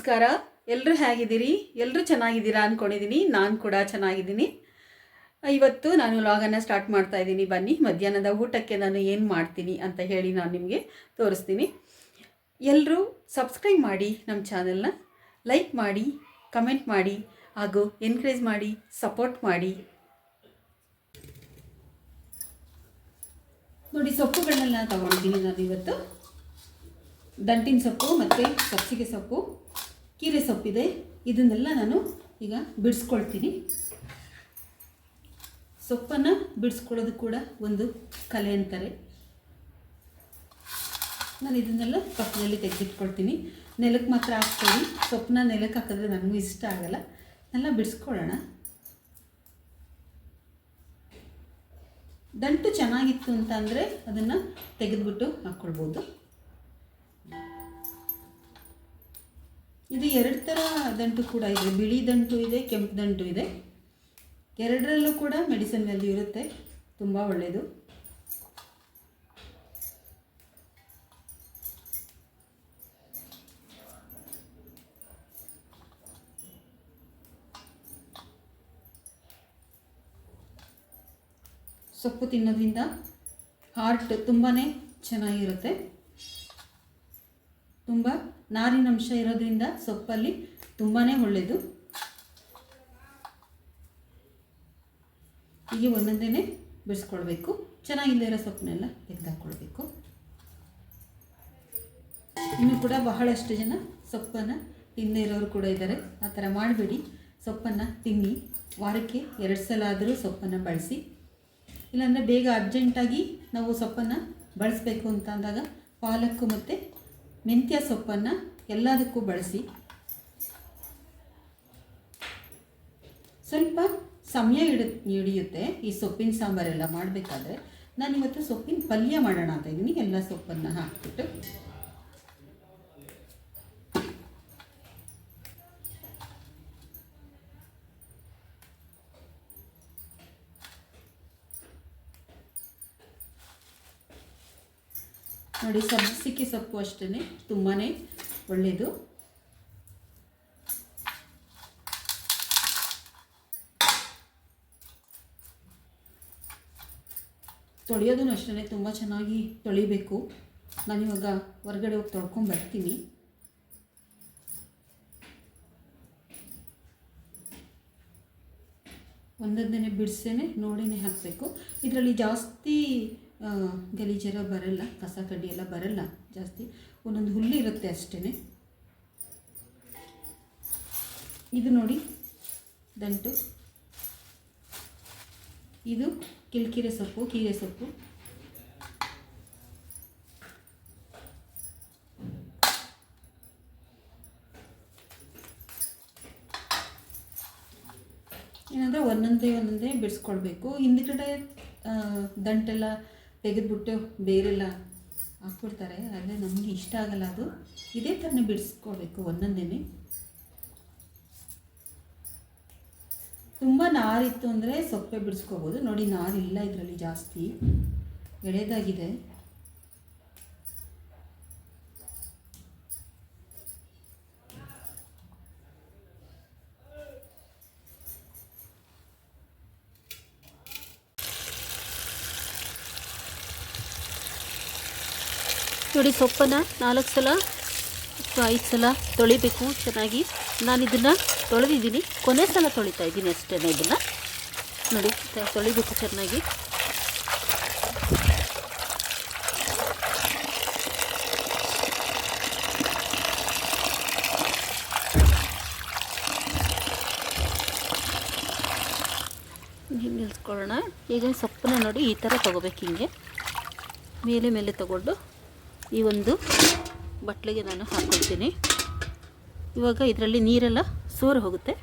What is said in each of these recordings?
ನಮಸ್ಕಾರ. ಎಲ್ಲರೂ ಹೇಗಿದ್ದೀರಿ? ಎಲ್ಲರೂ ಚೆನ್ನಾಗಿದ್ದೀರಾ ಅಂದ್ಕೊಂಡಿದ್ದೀನಿ. ನಾನು ಕೂಡ ಚೆನ್ನಾಗಿದ್ದೀನಿ. ಇವತ್ತು ನಾನು ವ್ಲಾಗನ್ನು ಸ್ಟಾರ್ಟ್ ಮಾಡ್ತಾ ಇದ್ದೀನಿ. ಬನ್ನಿ, ಮಧ್ಯಾಹ್ನದ ಊಟಕ್ಕೆ ನಾನು ಏನು ಮಾಡ್ತೀನಿ ಅಂತ ಹೇಳಿ ನಾನು ನಿಮಗೆ ತೋರಿಸ್ತೀನಿ. ಎಲ್ಲರೂ ಸಬ್ಸ್ಕ್ರೈಬ್ ಮಾಡಿ, ನಮ್ಮ ಚಾನೆಲ್ನ ಲೈಕ್ ಮಾಡಿ, ಕಮೆಂಟ್ ಮಾಡಿ, ಹಾಗೂ ಎನ್ಕರೇಜ್ ಮಾಡಿ, ಸಪೋರ್ಟ್ ಮಾಡಿ. ನೋಡಿ, ಸೊಪ್ಪುಗಳನ್ನೆಲ್ಲ ತಗೊಂಡಿದ್ದೀನಿ ನಾನು ಇವತ್ತು. ದಂಟಿನ ಸೊಪ್ಪು ಮತ್ತು ಸಬ್ಸಿಗೆ ಸೊಪ್ಪು, ಕೀರೆ ಸೊಪ್ಪಿದೆ. ಇದನ್ನೆಲ್ಲ ನಾನು ಈಗ ಬಿಡಿಸ್ಕೊಳ್ತೀನಿ. ಸೊಪ್ಪನ್ನು ಬಿಡಿಸ್ಕೊಳ್ಳೋದು ಕೂಡ ಒಂದು ಕಲೆ ಅಂತಾರೆ. ನಾನು ಇದನ್ನೆಲ್ಲ ಪಕ್ಕದಲ್ಲಿ ತೆಗೆದಿಟ್ಕೊಳ್ತೀನಿ. ನೆಲಕ್ಕೆ ಮಾತ್ರ ಹಾಕ್ಕೊಳ್ಳಿ. ಸೊಪ್ಪನ್ನ ನೆಲಕ್ಕೆ ಹಾಕಿದ್ರೆ ನನಗೂ ಇಷ್ಟ ಆಗಲ್ಲ. ಎಲ್ಲ ಬಿಡಿಸ್ಕೊಳ್ಳೋಣ. ದಂಟು ಚೆನ್ನಾಗಿತ್ತು ಅಂತ ಅಂದರೆ ಅದನ್ನು ತೆಗೆದುಬಿಟ್ಟು ಹಾಕ್ಕೊಳ್ಬೋದು. ಇದು ಎರಡು ಥರ ದಂಟು ಕೂಡ ಇದೆ. ಬಿಳಿ ದಂಟು ಇದೆ, ಕೆಂಪು ದಂಟು ಇದೆ. ಎರಡರಲ್ಲೂ ಕೂಡ ಮೆಡಿಸಿನ್ ವ್ಯಾಲ್ಯೂ ಇರುತ್ತೆ, ತುಂಬ ಒಳ್ಳೆಯದು. ಸೊಪ್ಪು ತಿನ್ನೋದ್ರಿಂದ ಹಾರ್ಟ್ ತುಂಬಾ ಚೆನ್ನಾಗಿರುತ್ತೆ. ತುಂಬ ನಾರಿನಂಶ ಇರೋದ್ರಿಂದ ಸೊಪ್ಪಲ್ಲಿ ತುಂಬಾ ಒಳ್ಳೆಯದು. ಹೀಗೆ ಒಂದೊಂದೇ ಬಿಡಿಸ್ಕೊಳ್ಬೇಕು. ಚೆನ್ನಾಗಿಲ್ಲದೆ ಇರೋ ಸೊಪ್ಪನ್ನೆಲ್ಲ ತೆಗೆದುಹಾಕ್ಕೊಳ್ಬೇಕು. ಇನ್ನೂ ಕೂಡ ಬಹಳಷ್ಟು ಜನ ಸೊಪ್ಪನ್ನು ತಿನ್ನದೇ ಇರೋರು ಕೂಡ ಇದ್ದಾರೆ. ಆ ಥರ ಮಾಡಬೇಡಿ. ಸೊಪ್ಪನ್ನು ತಿನ್ನಿ. ವಾರಕ್ಕೆ 2 ಸಲ ಆದರೂ ಸೊಪ್ಪನ್ನು ಬಳಸಿ. ಇಲ್ಲಾಂದರೆ ಬೇಗ ಅರ್ಜೆಂಟಾಗಿ ನಾವು ಸೊಪ್ಪನ್ನು ಬಳಸಬೇಕು ಅಂತ ಅಂದಾಗ ಪಾಲಕ್ಕು ಮತ್ತು ಮೆಂತ್ಯ ಸೊಪ್ಪನ್ನು ಎಲ್ಲದಕ್ಕೂ ಬಳಸಿ. ಸ್ವಲ್ಪ ಸಮಯ ಹಿಡಿಯುತ್ತೆ ಈ ಸೊಪ್ಪಿನ ಸಾಂಬಾರೆಲ್ಲ ಮಾಡಬೇಕಾದ್ರೆ. ನಾನಿವತ್ತು ಸೊಪ್ಪಿನ ಪಲ್ಯ ಮಾಡೋಣ ಅಂತ ಇದ್ದೀನಿ. ಎಲ್ಲ ಸೊಪ್ಪನ್ನು ಹಾಕ್ಬಿಟ್ಟು ನೋಡಿ, ಸಬ್ಸಿಗೆ ಸೊಪ್ಪು ಅಷ್ಟೇ ತುಂಬಾ ಒಳ್ಳೆಯದು. ತೊಳೆಯೋದು ಅಷ್ಟೇ ತುಂಬ ಚೆನ್ನಾಗಿ ತೊಳಿಬೇಕು. ನಾನಿವಾಗ ಹೊರಗಡೆ ಹೋಗಿ ತೊಳ್ಕೊಂಡು ಬರ್ತೀನಿ. ಒಂದೊಂದೇ ಬಿಡಿಸೇನೆ ನೋಡಿನೇ ಹಾಕಬೇಕು. ಇದರಲ್ಲಿ ಜಾಸ್ತಿ ಗಲೀಜೆಲ್ಲ ಬರಲ್ಲ, ಕಸ ಕಡ್ಡಿ ಎಲ್ಲ ಬರಲ್ಲ ಜಾಸ್ತಿ. ಒಂದೊಂದು ಹುಲ್ಲು ಇರುತ್ತೆ ಅಷ್ಟೇ. ಇದು ನೋಡಿ ದಂಟು. ಇದು ಕಿಲ್ಕಿರೆ ಸೊಪ್ಪು, ಕೀರೆ ಸೊಪ್ಪು. ಏನಂದರೆ ಒಂದೊಂದೇ ಬಿಡಿಸ್ಕೊಳ್ಬೇಕು. ಹಿಂದ್ಗಡೆ ದಂಟೆಲ್ಲ ತೆಗೆದುಬಿಟ್ಟು ಬೇರೆಲ್ಲ ಹಾಕ್ಬಿಡ್ತಾರೆ. ಆದರೆ ನಮಗೆ ಇಷ್ಟ ಆಗಲ್ಲ ಅದು. ಇದೇ ಥರನೇ ಬಿಡಿಸ್ಕೋಬೇಕು ಒಂದೊಂದೇ. ತುಂಬ ನಾರಿತ್ತು ಅಂದರೆ ಸೊಪ್ಪೆ ಬಿಡಿಸ್ಕೋಬೋದು. ನೋಡಿ, ನಾರಿಲ್ಲ ಇದರಲ್ಲಿ, ಜಾಸ್ತಿ ಎಳೆದಾಗಿದೆ. ನೋಡಿ, ಸೊಪ್ಪನ್ನು 4 ಸಲ ಅಥವಾ 5 ಸಲ ತೊಳಿಬೇಕು ಚೆನ್ನಾಗಿ. ನಾನು ಇದನ್ನು ತೊಳೆದಿದ್ದೀನಿ. ಕೊನೆ ಸಲ ತೊಳಿತಾ ಇದ್ದೀನಿ ಅಷ್ಟೇ. ಇದನ್ನು ನೋಡಿ, ತೊಳಿಬೇಕು ಚೆನ್ನಾಗಿ. ಹಿಂಗೆ ನಿಲ್ಸ್ಕೊಳ್ಳೋಣ. ಈಗ ಸೊಪ್ಪನ್ನ ನೋಡಿ ಈ ಥರ ತೊಗೋಬೇಕು. ಹಿಂಗೆ ಮೇಲೆ ತಗೊಂಡು ಈ ಒಂದು ಬಟ್ಲಿಗೆ ನಾನು ಹಾಕ್ಕೊಳ್ತೀನಿ. ಇವಾಗ ಇದರಲ್ಲಿ ನೀರೆಲ್ಲ ಸೋರು ಹೋಗುತ್ತೆ.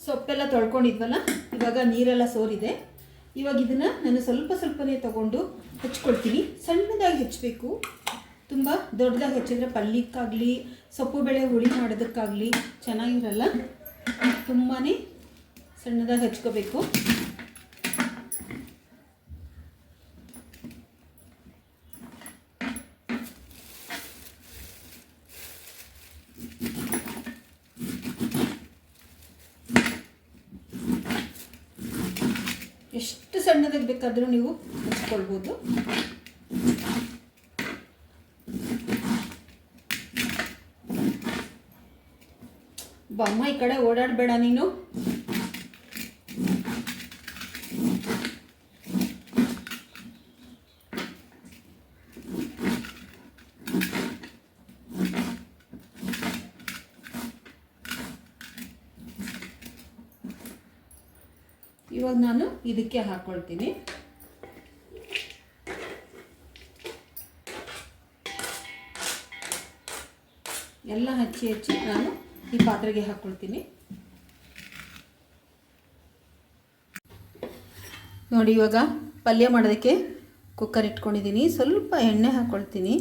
ಸೊಪ್ಪೆಲ್ಲ ತೊಳ್ಕೊಂಡಿದ್ವಲ್ಲ, ಇವಾಗ ನೀರೆಲ್ಲ ಸೋರಿದೆ. ಇವಾಗ ಇದನ್ನು ನಾನು ಸ್ವಲ್ಪ ಸ್ವಲ್ಪನೇ ತೊಗೊಂಡು ಹೆಚ್ಚಿಕೊಳ್ತೀನಿ. ಸಣ್ಣದಾಗಿ ಹೆಚ್ಚಬೇಕು, ತುಂಬ ದೊಡ್ಡದಾಗಿ ಹೆಚ್ಚಿದ್ರೆ ಪಲ್ಯಕ್ಕಾಗಲಿ ಸೊಪ್ಪು ಬೇಳೆ ಹುಳಿ ಮಾಡೋದಕ್ಕಾಗಲಿ ಚೆನ್ನಾಗಿರಲ್ಲ. ತುಂಬಾ ಸಣ್ಣದಾಗಿ ಹೆಚ್ಕೋಬೇಕು. ಎಷ್ಟು ಸಣ್ಣದಾಗಿ ಬೇಕಾದರೂ ನೀವು ಹೆಚ್ಕೊಳ್ಬೋದು. ಬಮ್ಮ ಈ ಕಡೆ ಓಡಾಡಬೇಡ ನೀನು. ಇವಾಗ ನಾನು ಇದಕ್ಕೆ ಹಾಕ್ಕೊಳ್ತೀನಿ. ಎಲ್ಲ ಹಚ್ಚಿ ನಾನು ಈ ಪಾತ್ರೆಗೆ ಹಾಕ್ಕೊಳ್ತೀನಿ. ನೋಡಿ, ಇವಾಗ ಪಲ್ಯ ಮಾಡೋದಕ್ಕೆ ಕುಕ್ಕರ್ ಇಟ್ಕೊಂಡಿದ್ದೀನಿ. ಸ್ವಲ್ಪ ಎಣ್ಣೆ ಹಾಕ್ಕೊಳ್ತೀನಿ.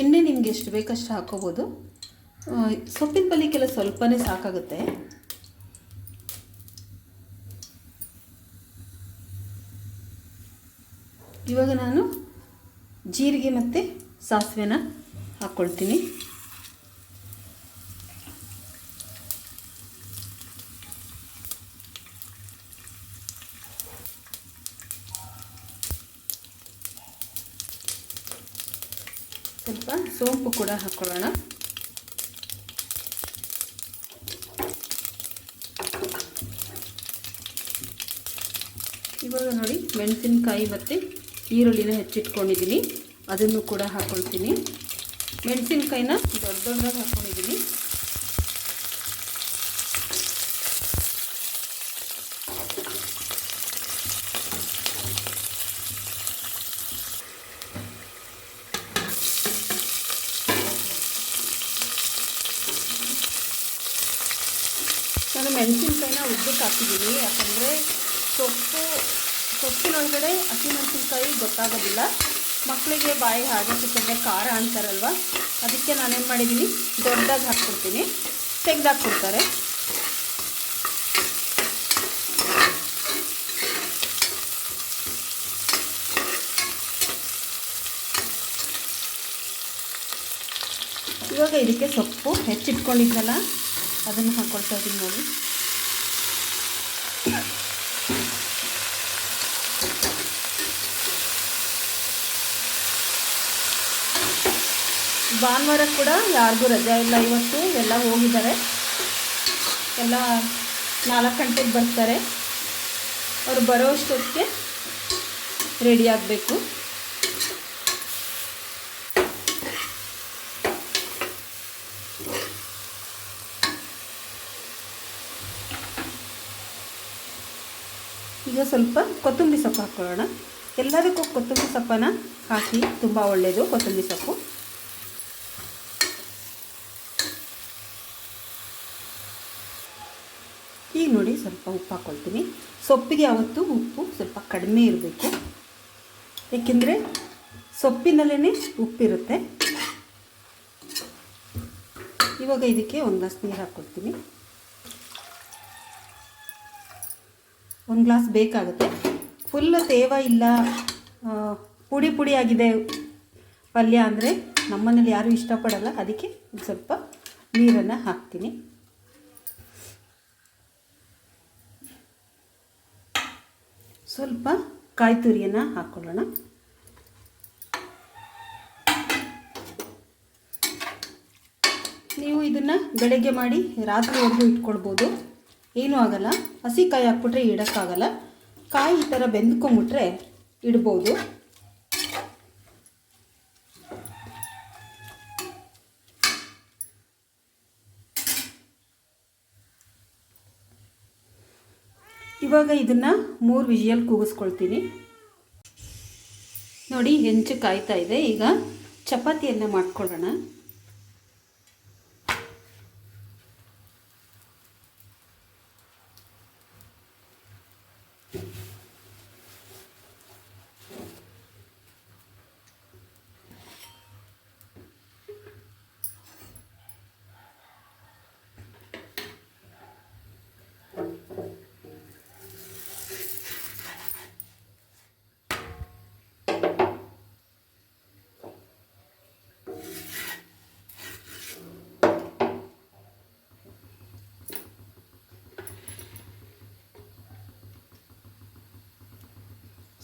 ಎಣ್ಣೆ ನಿಮ್ಗೆ ಎಷ್ಟು ಬೇಕಷ್ಟು ಹಾಕ್ಕೋಬೋದು. ಸೊಪ್ಪಿನ ಪಲ್ಯಕ್ಕೆಲ್ಲ ಸ್ವಲ್ಪನೇ ಸಾಕಾಗುತ್ತೆ. ಇವಾಗ ನಾನು ಜೀರಿಗೆ ಮತ್ತು ಸಾಸಿವೆನ ಹಾಕ್ಕೊಳ್ತೀನಿ. ಸ್ವಲ್ಪ ಸೋಂಪು ಕೂಡ ಹಾಕ್ಕೊಳ್ಳೋಣ. ಇವಾಗ ನೋಡಿ, ಮೆಣಸಿನಕಾಯಿ ಮತ್ತು ಈರುಳ್ಳಿನ ಹೆಚ್ಚಿಟ್ಕೊಂಡಿದ್ದೀನಿ, ಅದನ್ನು ಕೂಡ ಹಾಕ್ಕೊಳ್ತೀನಿ. ಮೆಣಸಿನಕಾಯಿನ ದೊಡ್ಡದಾಗಿ ಹಾಕ್ಕೊಂಡಿದ್ದೀನಿ. ನಾನು ಮೆಣಸಿನಕಾಯಿನ ಉದ್ದಕ್ಕೆ ಹಾಕಿದ್ದೀನಿ, ಯಾಕಂದರೆ ಸೊಪ್ಪಿನೊಳಗಡೆ ಹಸಿಮೆಣಸಿನ್ಕಾಯಿ ಗೊತ್ತಾಗೋದಿಲ್ಲ. ಮಕ್ಕಳಿಗೆ ಬಾಯಿ ಹಾಗೆ ಸಿಕ್ಕಿದ್ರೆ ಖಾರ ಅಂತಾರಲ್ವ, ಅದಕ್ಕೆ ನಾನೇನು ಮಾಡಿದ್ದೀನಿ, ದೊಡ್ಡದಾಗಿ ಹಾಕ್ಕೊಡ್ತೀನಿ, ತೆಗೆದಾಕ್ಬಿಡ್ತಾರೆ. ಇವಾಗ ಇದಕ್ಕೆ ಸೊಪ್ಪು ಹೆಚ್ಚಿಟ್ಕೊಂಡಿದ್ನಲ್ಲ ಅದನ್ನು ಹಾಕ್ಕೊಳ್ತಾ ಇದ್ದೀನಿ ನೋಡಿ. ಭಾನುವಾರ ಕೂಡ ಯಾರಿಗೂ ರಜೆ ಇಲ್ಲ ಇವತ್ತು, ಎಲ್ಲ ಹೋಗಿದ್ದಾರೆ. ಎಲ್ಲ 4 ಗಂಟೆಗೆ ಬರ್ತಾರೆ. ಅವರು ಬರೋ ಅಷ್ಟೊತ್ತಿಗೆ ರೆಡಿ ಆಗಬೇಕು. ಈಗ ಸ್ವಲ್ಪ ಕೊತ್ತಂಬರಿ ಸೊಪ್ಪು ಹಾಕ್ಕೊಳ್ಳೋಣ. ಎಲ್ಲದಕ್ಕೂ ಕೊತ್ತಂಬರಿ ಸೊಪ್ಪನ್ನು ಹಾಕಿ, ತುಂಬ ಒಳ್ಳೆಯದು ಕೊತ್ತಂಬರಿ ಸೊಪ್ಪು. ಈಗ ನೋಡಿ, ಸ್ವಲ್ಪ ಉಪ್ಪು ಹಾಕ್ಕೊಳ್ತೀನಿ. ಸೊಪ್ಪಿಗೆ ಯಾವತ್ತೂ ಉಪ್ಪು ಸ್ವಲ್ಪ ಕಡಿಮೆ ಇರಬೇಕು, ಏಕೆಂದರೆ ಸೊಪ್ಪಿನಲ್ಲೇ ಉಪ್ಪಿರುತ್ತೆ. ಇವಾಗ ಇದಕ್ಕೆ 1 ಗ್ಲಾಸ್ ನೀರು ಹಾಕ್ಕೊಳ್ತೀನಿ. 1 ಗ್ಲಾಸ್ ಬೇಕಾಗುತ್ತೆ. ಫುಲ್ಲು ತೇವ ಇಲ್ಲ, ಪುಡಿ ಪುಡಿ ಆಗಿದೆ ಪಲ್ಯ ಅಂದರೆ ನಮ್ಮನೇಲಿ ಯಾರೂ ಇಷ್ಟಪಡಲ್ಲ. ಅದಕ್ಕೆ ಸ್ವಲ್ಪ ನೀರನ್ನು ಹಾಕ್ತೀನಿ. ಸ್ವಲ್ಪ ಕಾಯಿ ತುರಿಯನ್ನು ಹಾಕ್ಕೊಳ್ಳೋಣ. ನೀವು ಇದನ್ನು ಬೆಳಗ್ಗೆ ಮಾಡಿ ರಾತ್ರಿವರೆಗೂ ಇಟ್ಕೊಳ್ಬೋದು, ಏನೂ ಆಗಲ್ಲ. ಹಸಿ ಕಾಯಿ ಹಾಕ್ಬಿಟ್ರೆ ಇಡೋಕ್ಕಾಗಲ್ಲ. ಕಾಯಿ ಈ ಥರ ಬೆಂದ್ಕೊಂಬಿಟ್ರೆ ಇಡ್ಬೋದು. ಇವಾಗ ಇದನ್ನು 3 ವಿಜಿಲ್ ಕೂಗಿಸ್ಕೊಳ್ತೀನಿ. ನೋಡಿ, ಹೆಂಚು ಕಾಯ್ತಾ ಇದೆ. ಈಗ ಚಪಾತಿಯನ್ನು ಮಾಡ್ಕೊಳ್ಳೋಣ.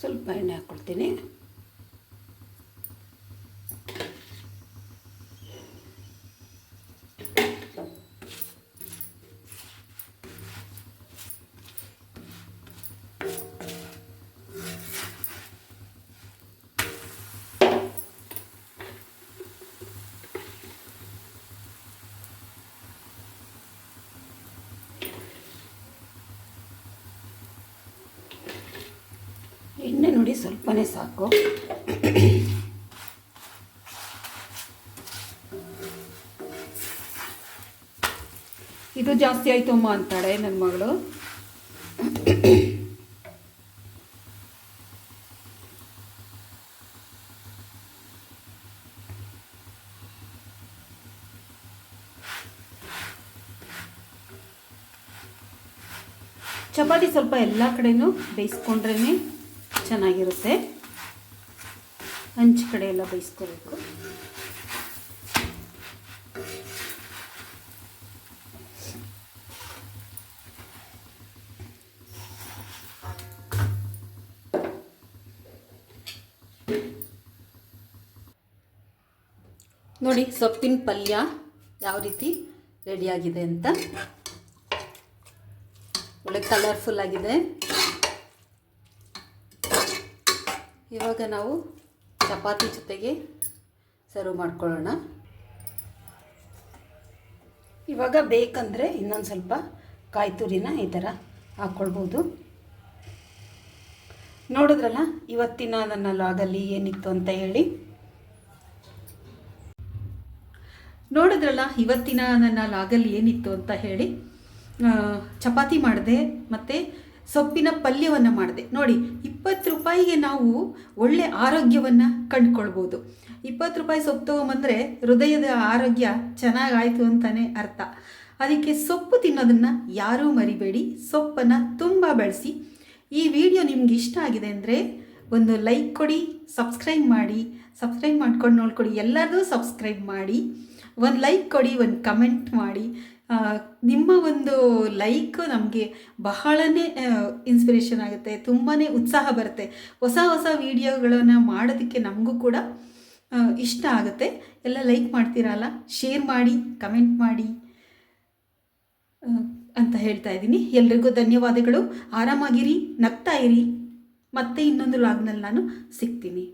ಸ್ವಲ್ಪ ಎಣ್ಣೆ ಹಾಕ್ಕೊಳ್ತೀನಿ. ಎಣ್ಣೆ ನೋಡಿ ಸ್ವಲ್ಪನೇ ಸಾಕು. ಇದು ಜಾಸ್ತಿ ಆಯಿತು ಅಮ್ಮ ಅಂತಾಳೆ ನನ್ನ ಮಗಳು. ಚಪಾತಿ ಸ್ವಲ್ಪ ಎಲ್ಲ ಕಡೆನೂ ಬೇಯಿಸ್ಕೊಂಡ್ರೇ ಚೆನ್ನಾಗಿರುತ್ತೆ. ಹಂಚು ಕಡೆ ಎಲ್ಲ ಬೇಯಿಸ್ಕೋಬೇಕು. ನೋಡಿ ಸೊಪ್ಪಿನ ಪಲ್ಯ ಯಾವ ರೀತಿ ರೆಡಿಯಾಗಿದೆ ಅಂತ. ಒಳ್ಳೆ ಕಲರ್ಫುಲ್ ಆಗಿದೆ. ಇವಾಗ ನಾವು ಚಪಾತಿ ಜೊತೆಗೆ ಸರ್ವ್ ಮಾಡ್ಕೊಳ್ಳೋಣ. ಇವಾಗ ಬೇಕಂದರೆ ಇನ್ನೊಂದು ಸ್ವಲ್ಪ ಕಾಯಿ ತುರಿನ ಈ ಥರ ಹಾಕ್ಕೊಳ್ಬೋದು. ನೋಡಿದ್ರಲ್ಲ ಇವತ್ತಿನ ನನ್ನ ಲಾಗಲ್ಲಿ ಏನಿತ್ತು ಅಂತ ಹೇಳಿ. ಚಪಾತಿ ಮಾಡಿದೆ ಮತ್ತು ಸೊಪ್ಪಿನ ಪಲ್ಯವನ್ನು ಮಾಡಿದೆ. ನೋಡಿ 20 ರೂಪಾಯಿಗೆ ನಾವು ಒಳ್ಳೆ ಆರೋಗ್ಯವನ್ನು ಕಂಡುಕೊಳ್ಬೋದು. 20 ರೂಪಾಯಿ ಸೊಪ್ಪು ತೊಗೊಂಬಂದರೆ ಹೃದಯದ ಆರೋಗ್ಯ ಚೆನ್ನಾಗಾಯಿತು ಅಂತಲೇ ಅರ್ಥ. ಅದಕ್ಕೆ ಸೊಪ್ಪು ತಿನ್ನೋದನ್ನು ಯಾರೂ ಮರಿಬೇಡಿ. ಸೊಪ್ಪನ್ನು ತುಂಬ ಬೆಳೆಸಿ. ಈ ವಿಡಿಯೋ ನಿಮ್ಗೆ ಇಷ್ಟ ಆಗಿದೆ ಅಂದರೆ ಒಂದು ಲೈಕ್ ಕೊಡಿ, ಸಬ್ಸ್ಕ್ರೈಬ್ ಮಾಡ್ಕೊಂಡು ನೋಡ್ಕೊಡಿ. ಎಲ್ಲರೂ ಸಬ್ಸ್ಕ್ರೈಬ್ ಮಾಡಿ, ಒಂದು ಲೈಕ್ ಕೊಡಿ, ಒಂದು ಕಮೆಂಟ್ ಮಾಡಿ. ನಿಮ್ಮ ಒಂದು ಲೈಕ್ ನಮಗೆ ಬಹಳನೇ ಇನ್ಸ್ಪಿರೇಷನ್ ಆಗುತ್ತೆ, ತುಂಬಾ ಉತ್ಸಾಹ ಬರುತ್ತೆ. ಹೊಸ ವೀಡಿಯೋಗಳನ್ನು ಮಾಡೋದಕ್ಕೆ ನಮಗೂ ಕೂಡ ಇಷ್ಟ ಆಗುತ್ತೆ. ಎಲ್ಲ ಲೈಕ್ ಮಾಡ್ತೀರಲ್ಲ, ಶೇರ್ ಮಾಡಿ, ಕಮೆಂಟ್ ಮಾಡಿ ಅಂತ ಹೇಳ್ತಾ ಇದ್ದೀನಿ. ಎಲ್ರಿಗೂ ಧನ್ಯವಾದಗಳು. ಆರಾಮಾಗಿರಿ, ನಗ್ತಾ ಇರಿ. ಮತ್ತೆ ಇನ್ನೊಂದು ಲಾಗ್ನಲ್ಲಿ ನಾನು ಸಿಗ್ತೀನಿ.